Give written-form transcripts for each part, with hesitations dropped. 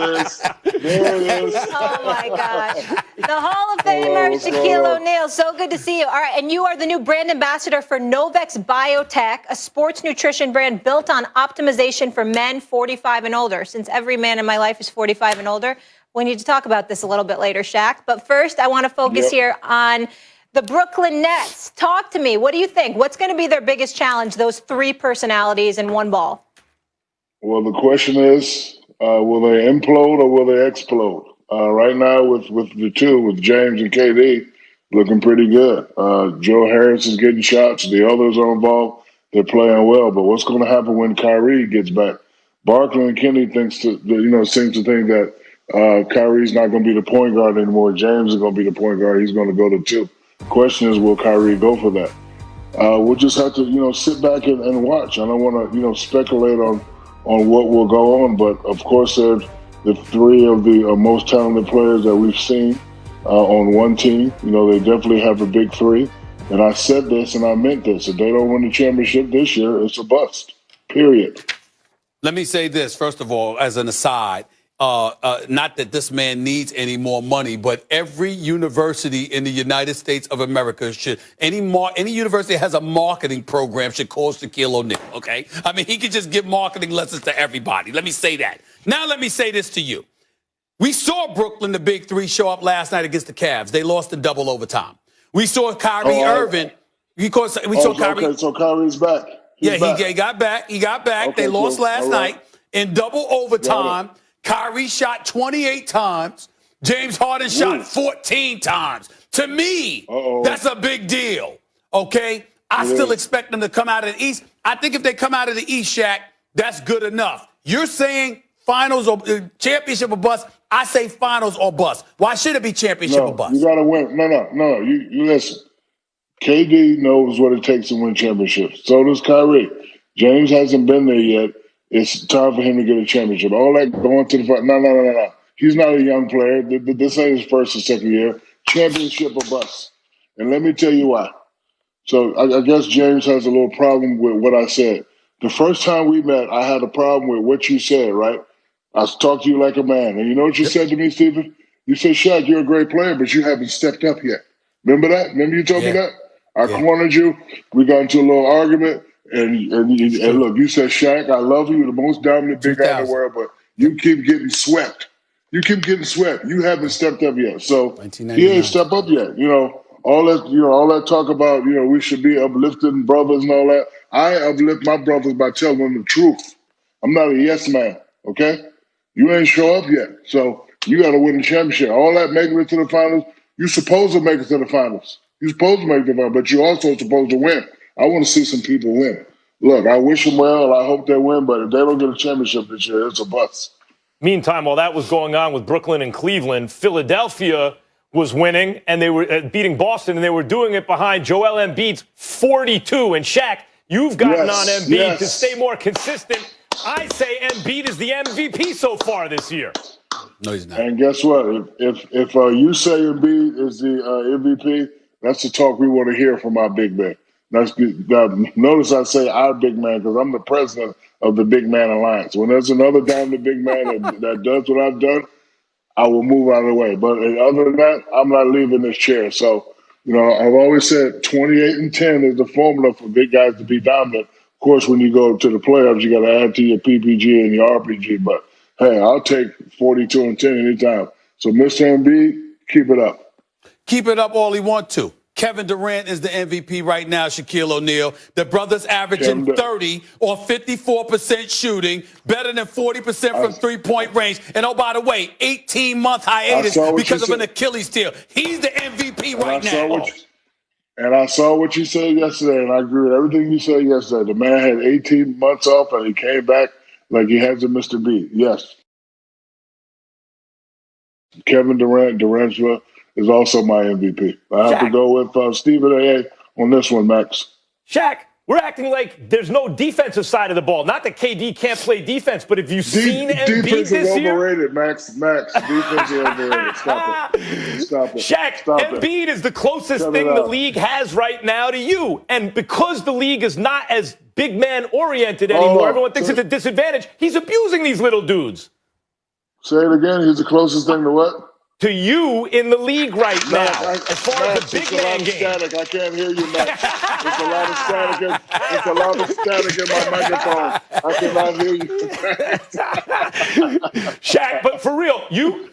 is. There it is. Oh, my gosh. The Hall of Famer, Shaquille O'Neal. So good to see you. All right, and you are the new brand ambassador for Novex Biotech, a sports nutrition brand built on optimization for men 45 and older. Since every man in my life is 45 and older, we need to talk about this a little bit later, Shaq. But first, I want to focus here on the Brooklyn Nets. Talk to me. What do you think? What's going to be their biggest challenge, those three personalities in one ball? Well, the question is, will they implode or will they explode? Right now, with the two, with James and KD, looking pretty good. Joe Harris is getting shots. The others are involved. They're playing well. But what's going to happen when Kyrie gets back? Barkley and Kenny seems to think that Kyrie's not going to be the point guard anymore. James is going to be the point guard. He's going to go to two. Question is, will Kyrie go for that? We'll just have to, sit back and watch. I don't want to, speculate on what will go on, but of course they're the three of the most talented players that we've seen on one team. They definitely have a big three. And I said this and I meant this. If they don't win the championship this year, it's a bust, period. Let me say this, first of all, as an aside. Not that this man needs any more money, but every university in the United States of America should, any university that has a marketing program should call Shaquille O'Neal, okay? I mean, he could just give marketing lessons to everybody. Let me say that. Now let me say this to you. We saw Brooklyn, the big three, show up last night against the Cavs. They lost in double overtime. We saw Kyrie Irving. Kyrie. Okay, so Kyrie's back. He got back. He got back. Okay, they lost last night in double overtime. Kyrie shot 28 times. James Harden shot 14 times. To me, that's a big deal, okay? I still expect them to come out of the East. I think if they come out of the East, Shaq, that's good enough. You're saying finals or championship or bust. I say finals or bust. Why should it be championship or bust? You got to win. No. You listen. KD knows what it takes to win championships. So does Kyrie. James hasn't been there yet. It's time for him to get a championship. All that going to the front. No. He's not a young player. This ain't his first or second year. Championship or bust. And let me tell you why. So I guess James has a little problem with what I said. The first time we met, I had a problem with what you said, right? I talked to you like a man. And you know what you said to me, Stephen? You said, Shaq, you're a great player, but you haven't stepped up yet. Remember that? Remember you told me that? I cornered you. We got into a little argument. And look, you said, Shaq, I love you. You're the most dominant big guy in the world, but you keep getting swept. You haven't stepped up yet. So he ain't stepped up yet. All that talk about, we should be uplifting brothers and all that. I uplift my brothers by telling them the truth. I'm not a yes man, okay? You ain't show up yet. So you got to win the championship. All that making it to the finals, you're supposed to make it to the finals. You're supposed to make it to the finals, but you're also supposed to win. I want to see some people win. Look, I wish them well. I hope they win, but if they don't get a championship this year, it's a bust. Meantime, while that was going on with Brooklyn and Cleveland, Philadelphia was winning, and they were beating Boston, and they were doing it behind Joel Embiid's 42. And Shaq, you've gotten on Embiid to stay more consistent. I say Embiid is the MVP so far this year. No, he's not. And guess what? If you say Embiid is the MVP, that's the talk we want to hear from our big man. Notice I say our big man because I'm the president of the Big Man Alliance. When there's another dominant big man that does what I've done, I will move out of the way. But other than that, I'm not leaving this chair. So, I've always said 28-10 is the formula for big guys to be dominant. Of course, when you go to the playoffs, you got to add to your PPG and your RPG. But, hey, I'll take 42-10 anytime. So, Mr. Embiid, keep it up. Keep it up all he wants to. Kevin Durant is the MVP right now, Shaquille O'Neal. The brother's averaging 30 or 54% shooting, better than 40% from three-point range. And, oh, by the way, 18-month hiatus because of an Achilles heel. He's the MVP right now. And I saw what you said yesterday, and I agree with everything you said yesterday. The man had 18 months off, and he came back like he hasn't missed a beat. Yes. Kevin Durant, Durantula, is also my MVP. I have to go with Stephen A. on this one, Max. Shaq, we're acting like there's no defensive side of the ball. Not that KD can't play defense, but have you seen Embiid this year? Defense is overrated, Max. Defense is overrated. Stop it. Shaq, Embiid is the closest thing the league has right now to you. And because the league is not as big man oriented anymore, everyone thinks it's a disadvantage. He's abusing these little dudes. Say it again. He's the closest thing to what? To you in the league right now, as far as the big man game. Static. I can't hear you, Max. It's a lot of static. It's a lot of static in my microphone. I cannot hear you. Shaq, but for real, you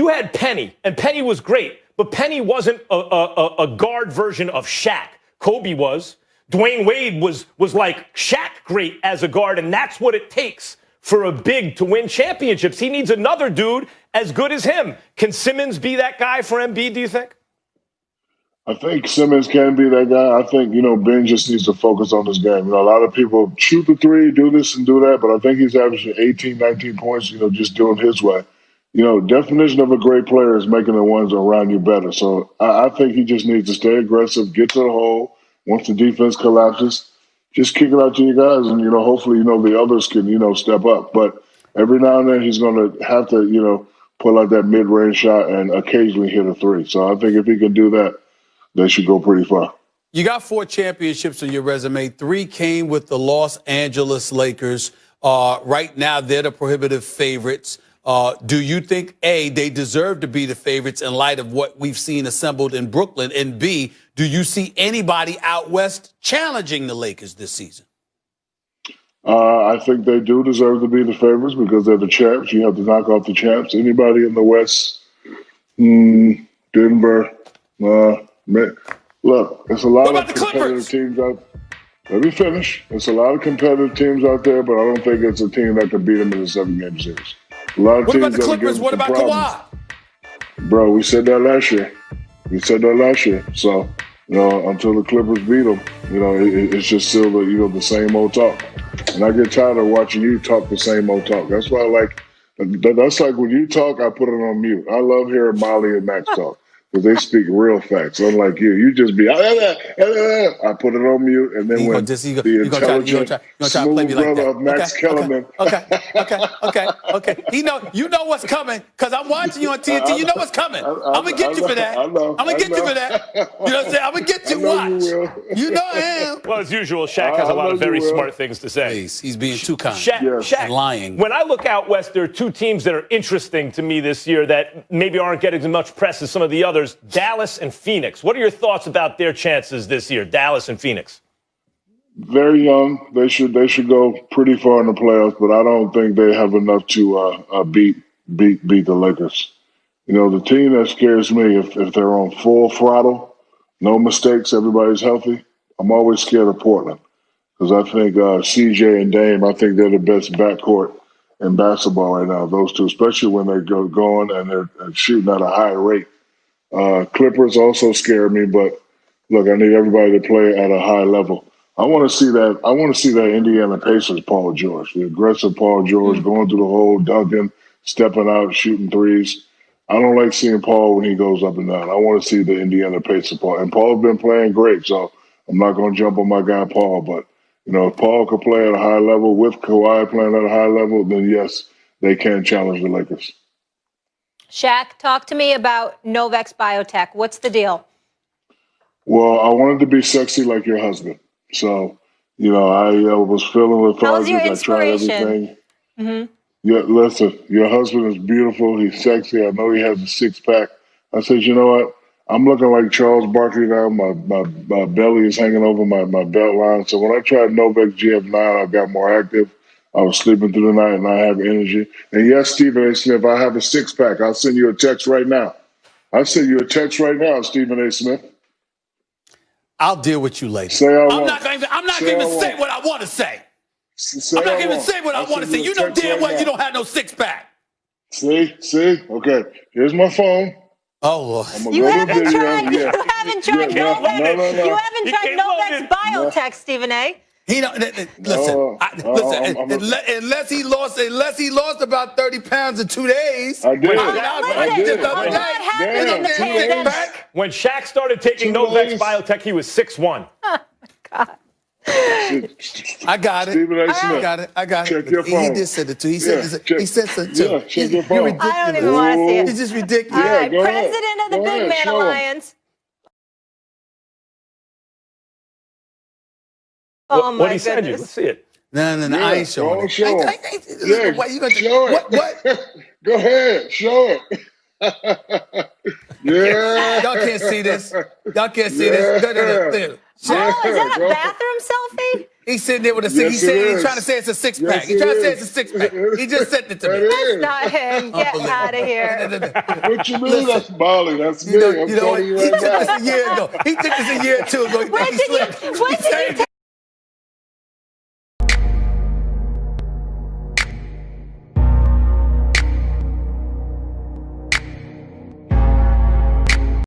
had Penny, and Penny was great, but Penny wasn't a guard version of Shaq. Kobe was. Dwayne Wade was like Shaq great as a guard, and that's what it takes for a big to win championships. He needs another dude as good as him. Can Simmons be that guy for Embiid, do you think? I think Simmons can be that guy. I think, Ben just needs to focus on this game. A lot of people shoot the three, do this and do that, but I think he's averaging 18, 19 points, just doing his way. Definition of a great player is making the ones around you better. So I think he just needs to stay aggressive, get to the hole. Once the defense collapses, just kick it out to you guys, and hopefully the others can step up. But every now and then he's going to have to pull out that mid-range shot and occasionally hit a three. So I think if he can do that, they should go pretty far. You got 4 championships on your resume. 3 came with the Los Angeles Lakers. Right now, they're the prohibitive favorites. Do you think, A, they deserve to be the favorites in light of what we've seen assembled in Brooklyn? And B, do you see anybody out west challenging the Lakers this season? I think they do deserve to be the favorites because they're the champs. You have to knock off the champs. Anybody in the West, Denver, look, it's a lot of competitive teams out. Let me finish. It's a lot of competitive teams out there, but I don't think it's a team that can beat them in a 7-game series. A lot of what teams about the Clippers? What about Kawhi? Bro, we said that last year. So, until the Clippers beat them, it's just still the same old talk. And I get tired of watching you talk the same old talk. That's why that's like when you talk, I put it on mute. I love hearing Molly and Max talk because they speak real facts. Unlike you just be, I put it on mute, and then when the intelligent, smooth brother of Max Kellerman. Okay. You know what's coming because I'm watching you on TNT. You know what's coming. I'm going to get you for that. I'm going to get you for that. You know what I'm saying? I'm going to get you. Watch. You know I am. Well, as usual, Shaq has a lot of very smart things to say. Please, he's being too kind. Shaq, lying. When I look out west, there are 2 teams that are interesting to me this year that maybe aren't getting as much press as some of the others. Dallas and Phoenix. What are your thoughts about their chances this year, Dallas and Phoenix? They're young. They should go pretty far in the playoffs, but I don't think they have enough to beat the Lakers. The team that scares me if they're on full throttle, no mistakes, everybody's healthy. I'm always scared of Portland because I think CJ and Dame, I think they're the best backcourt in basketball right now. Those two, especially when they go going and they're shooting at a high rate. Clippers also scare me, but look, I need everybody to play at a high level. I want to see that Indiana Pacers Paul George, the aggressive Paul George going through the hole, dunking, stepping out, shooting threes. I don't like seeing Paul when he goes up and down. I want to see the Indiana Pacers Paul. And Paul's been playing great, so I'm not going to jump on my guy Paul. But, if Paul could play at a high level with Kawhi playing at a high level, then yes, they can challenge the Lakers. Shaq, talk to me about Novex Biotech. What's the deal? Well, I wanted to be sexy like your husband. So, I was feeling lethargic. How was your I inspiration? tried everything. Mm-hmm. Yeah, listen, your husband is beautiful. He's sexy. I know he has a 6-pack. I said, you know what? I'm looking like Charles Barkley now. My belly is hanging over my belt line. So when I tried Novex GF9, I got more active. I was sleeping through the night, and I have energy. And yes, Stephen A. Smith, I have a 6-pack. I'll send you a text right now. Stephen A. Smith. I'll deal with you later. I'm not going to even say what I want to say. I'm not going to even say what I want to say. You know damn well you don't have no 6-pack. See? Okay. Here's my phone. Oh, Lord. You haven't tried Novex Biotech, Stephen A. Unless he lost about 30 pounds in 2 days. I did. When Shaq started taking Novex Biotech, he was 6'1". Oh, God. I got it. Stephen A. Smith. I got it. Check your phone. He did send it too. He said so too. Yeah, check your phone. You're ridiculous. I don't even want to see it. It's just ridiculous. All right, president of the Big Man Alliance. Oh, my What did he send you? goodness. Let's see it. No, Yeah, I ain't showing go it. show 'em. Yeah, What you gonna show it. What? Go ahead, show it. Yeah. Y'all can't see this. Y'all can't see this. There. Yeah. Oh, is that a Go. bathroom selfie? He's sitting there with a six. Yes, He's it trying to is. say it's a six Yes, pack. He's it trying to say is. it's a six pack. He just sent it to me. That That's is. not him. Get out of here. What you mean? That's Bali. That's me. You know I'm what? telling you He right took now. this a year ago. He took this a year or two ago. He When think he did slick. you